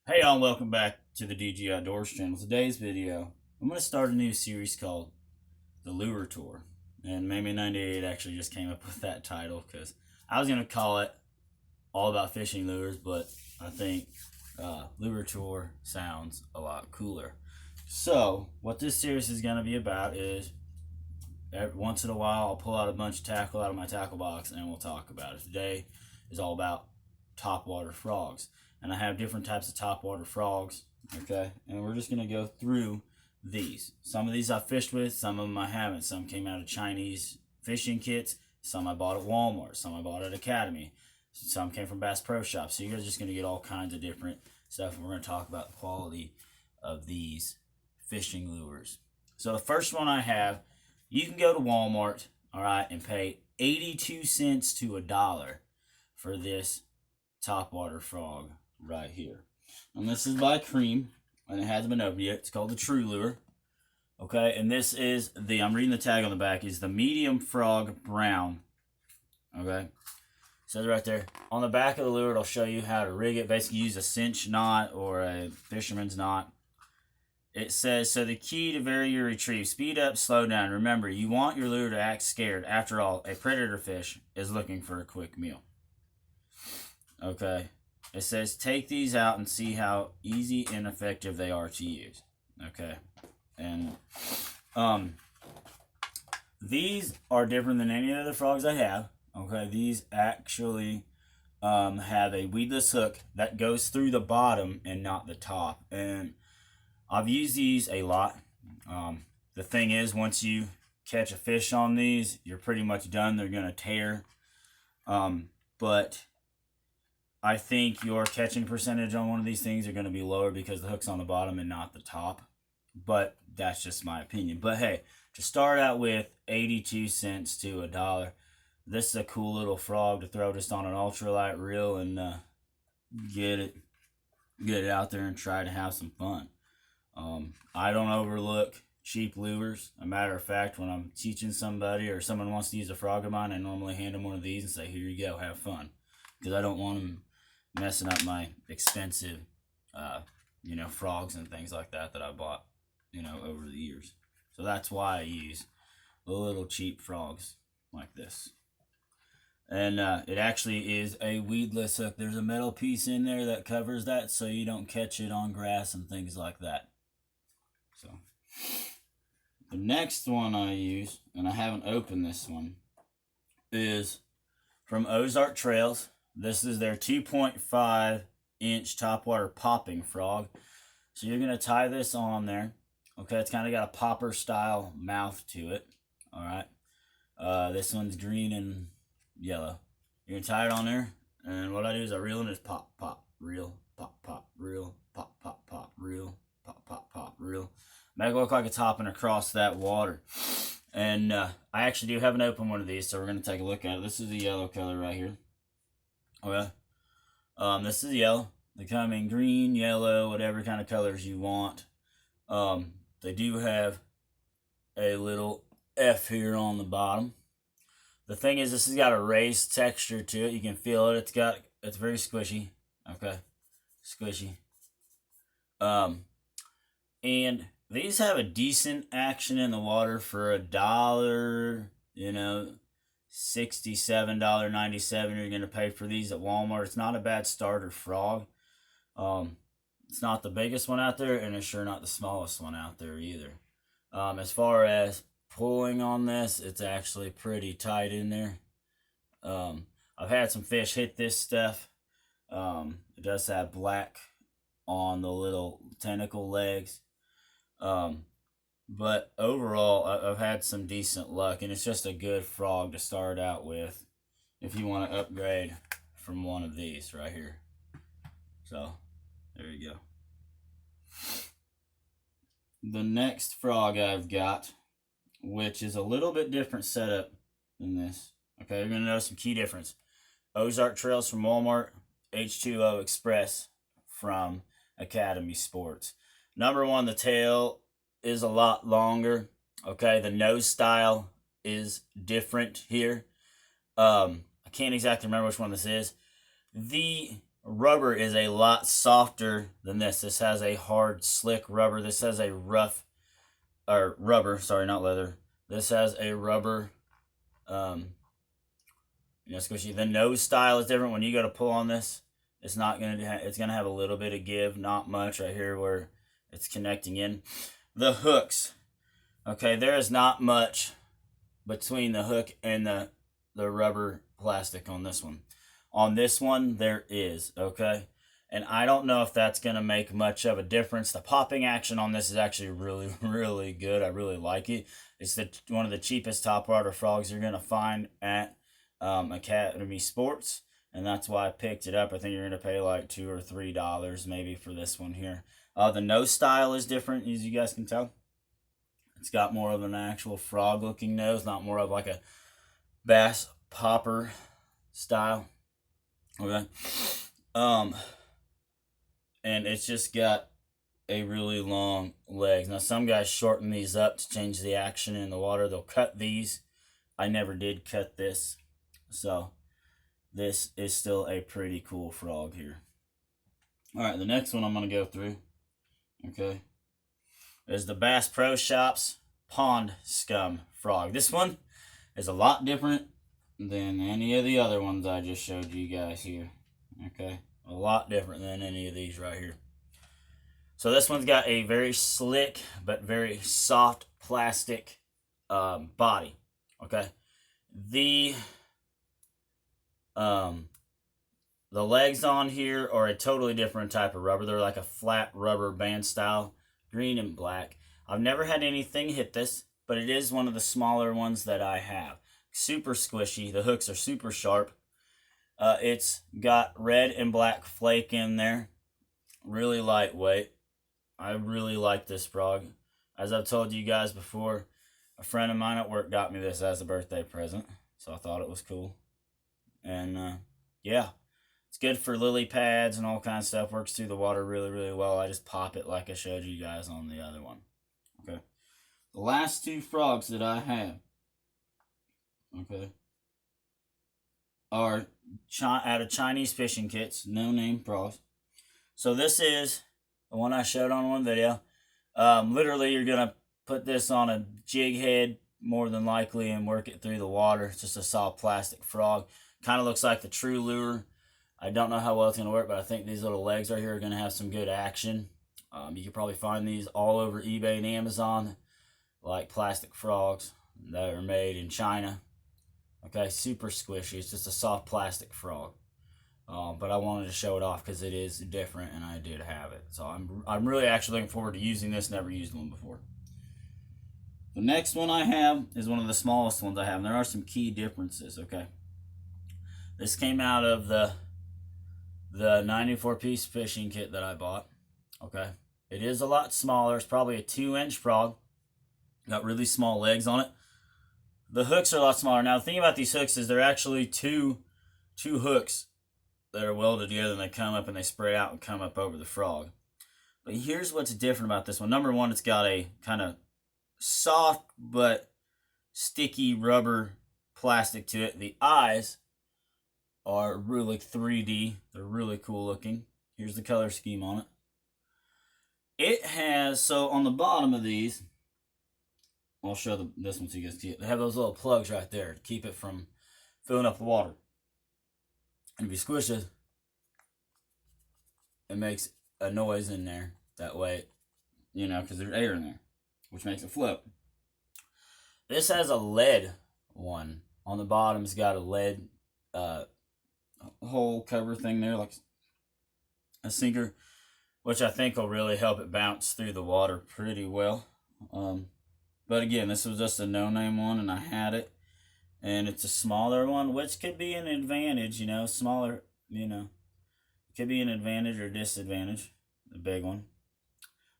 Hey y'all, welcome back to the DG Outdoors channel. Today's video, I'm going to start a new series called The Lure Tour. And Mamie 98 actually just came up with that title because I was going to call it All About Fishing Lures, but I think Lure Tour sounds a lot cooler. So, what this series is going to be about is once in a while I'll pull out a bunch of tackle out of my tackle box and we'll talk about it. Today is all about topwater frogs. And I have different types of topwater frogs, okay? And we're just gonna go through these. Some of these I fished with, some of them I haven't. Some came out of Chinese fishing kits, some I bought at Walmart, some I bought at Academy, some came from Bass Pro Shops. So you're just gonna get all kinds of different stuff, and we're gonna talk about the quality of these fishing lures. So the first one I have, you can go to Walmart, all right, and pay 82 cents to $1 for this topwater frog right here. And this is by Cream, and it hasn't been opened yet. It's called the True Lure. Okay, and this is I'm reading the tag on the back, is the medium frog brown. Okay, says right there. On the back of the lure, it'll show you how to rig it. Basically, use a cinch knot or a fisherman's knot. It says, so the key to vary your retrieve, speed up, slow down. Remember, you want your lure to act scared. After all, a predator fish is looking for a quick meal. Okay. It says, take these out and see how easy and effective they are to use. Okay. And these are different than any other frogs I have. Okay. These actually have a weedless hook that goes through the bottom and not the top. And I've used these a lot. The thing is, once you catch a fish on these, you're pretty much done. They're going to tear. But I think your catching percentage on one of these things are going to be lower because the hook's on the bottom and not the top. But that's just my opinion. But hey, to start out with 82 cents to $1, this is a cool little frog to throw just on an ultralight reel and get it out there and try to have some fun. I don't overlook cheap lures. A matter of fact, when I'm teaching somebody or someone wants to use a frog of mine, I normally hand them one of these and say, here you go, have fun. Because I don't want them messing up my expensive, frogs and things like that I bought, over the years. So that's why I use the little cheap frogs like this. And it actually is a weedless hook. There's a metal piece in there that covers that so you don't catch it on grass and things like that. So the next one I use, and I haven't opened this one, is from Ozark Trails. This is their 2.5-inch topwater popping frog. So you're going to tie this on there. Okay, it's kind of got a popper style mouth to it. All right. This one's green and yellow. You're going to tie it on there. And what I do is I reel and just pop, pop, reel, pop, pop, reel, pop, pop, pop, reel, pop, pop, pop, reel. Make it look like it's hopping across that water. And I actually do have an open one of these, so we're going to take a look at it. This is the yellow color right here. Okay. This is yellow. They come in green, yellow, whatever kind of colors you want. They do have a little F here on the bottom. The thing is, this has got a raised texture to it. You can feel it. It's very squishy. Okay. Squishy. And these have a decent action in the water for $1, $67.97 you're going to pay for these at Walmart. It's not a bad starter frog. It's not the biggest one out there, and it's sure not the smallest one out there either. As far as pulling on this, it's actually pretty tight in there. I've had some fish hit this stuff. It does have black on the little tentacle legs. But overall, I've had some decent luck, and it's just a good frog to start out with if you want to upgrade from one of these right here. So, there you go. The next frog I've got, which is a little bit different setup than this. Okay, you're going to notice some key difference. Ozark Trails from Walmart, H2O Express from Academy Sports. Number one, the tail is a lot longer. Okay, the nose style is different here. I can't exactly remember which one this is. The rubber is a lot softer than this. This has a hard, slick rubber. This has a rough, or rubber, sorry, not leather. This has a rubber, squishy. The nose style is different. When you go to pull on this, it's not going to, it's going to have a little bit of give, not much right here where it's connecting in. The hooks, okay, there is not much between the hook and the rubber plastic on this one. On this one, there is, okay? And I don't know if that's going to make much of a difference. The popping action on this is actually really, really good. I really like it. It's one of the cheapest top water frogs you're going to find at Academy Sports. And that's why I picked it up. I think you're going to pay like $2 or $3 maybe for this one here. The nose style is different, as you guys can tell. It's got more of an actual frog looking nose, not more of like a bass popper style. Okay. And it's just got a really long legs. Now some guys shorten these up to change the action in the water. They'll cut these. I never did cut this. So this is still a pretty cool frog here. All right, the next one I'm going to go through, okay, is the Bass Pro Shops Pond Scum Frog. This one is a lot different than any of the other ones I just showed you guys here. Okay, a lot different than any of these right here. So this one's got a very slick but very soft plastic body. Okay, the legs on here are a totally different type of rubber. They're like a flat rubber band style, green and black. I've never had anything hit this, but it is one of the smaller ones that I have. Super squishy. The hooks are super sharp. It's got red and black flake in there. Really lightweight. I really like this frog. As I've told you guys before, a friend of mine at work got me this as a birthday present, so I thought it was cool. And yeah, it's good for lily pads and all kinds of stuff. Works through the water really, really well. I just pop it like I showed you guys on the other one. Okay. The last two frogs that I have, okay, are out of Chinese fishing kits, no name frogs. So this is the one I showed on one video. Literally, you're going to put this on a jig head, more than likely, and work it through the water. It's just a soft plastic frog. Kind of looks like the True Lure. I don't know how well it's going to work, but I think these little legs right here are going to have some good action. You can probably find these all over eBay and Amazon, like plastic frogs that are made in China. Okay, super squishy. It's just a soft plastic frog. But I wanted to show it off because it is different, and I did have it. So I'm really actually looking forward to using this. Never used one before. The next one I have is one of the smallest ones I have, and there are some key differences. Okay, this came out of the 94-piece fishing kit that I bought. Okay, it is a lot smaller. It's probably a 2-inch frog. Got really small legs on it. The hooks are a lot smaller. Now the thing about these hooks is they're actually two hooks that are welded together, and they come up and they spread out and come up over the frog. But here's what's different about this one. Number one, it's got a kind of soft but sticky rubber plastic to it. The eyes are really 3D. They're really cool looking. Here's the color scheme on it. It has, so on the bottom of these, I'll show this one so you guys see it. They have those little plugs right there to keep it from filling up the water. And if you squish it, it makes a noise in there. That way, because there's air in there, which makes it float. This has a lead one. On the bottom, it's got a lead hole cover thing there, like a sinker, which I think will really help it bounce through the water pretty well. But again, this was just a no-name one, and I had it. And it's a smaller one, which could be an advantage, smaller, could be an advantage or disadvantage, the big one.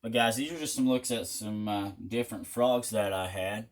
But guys, these are just some looks at some different frogs that I had.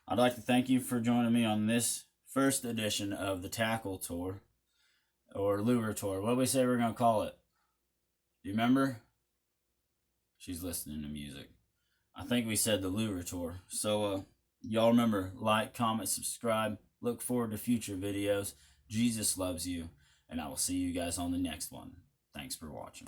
I'd like to thank you for joining me on this first edition of the Tackle Tour, or Lure Tour. What did we say we're going to call it? Do you remember? She's listening to music. I think we said the Lure Tour. So, y'all remember, like, comment, subscribe. Look forward to future videos. Jesus loves you. and I will see you guys on the next one. Thanks for watching.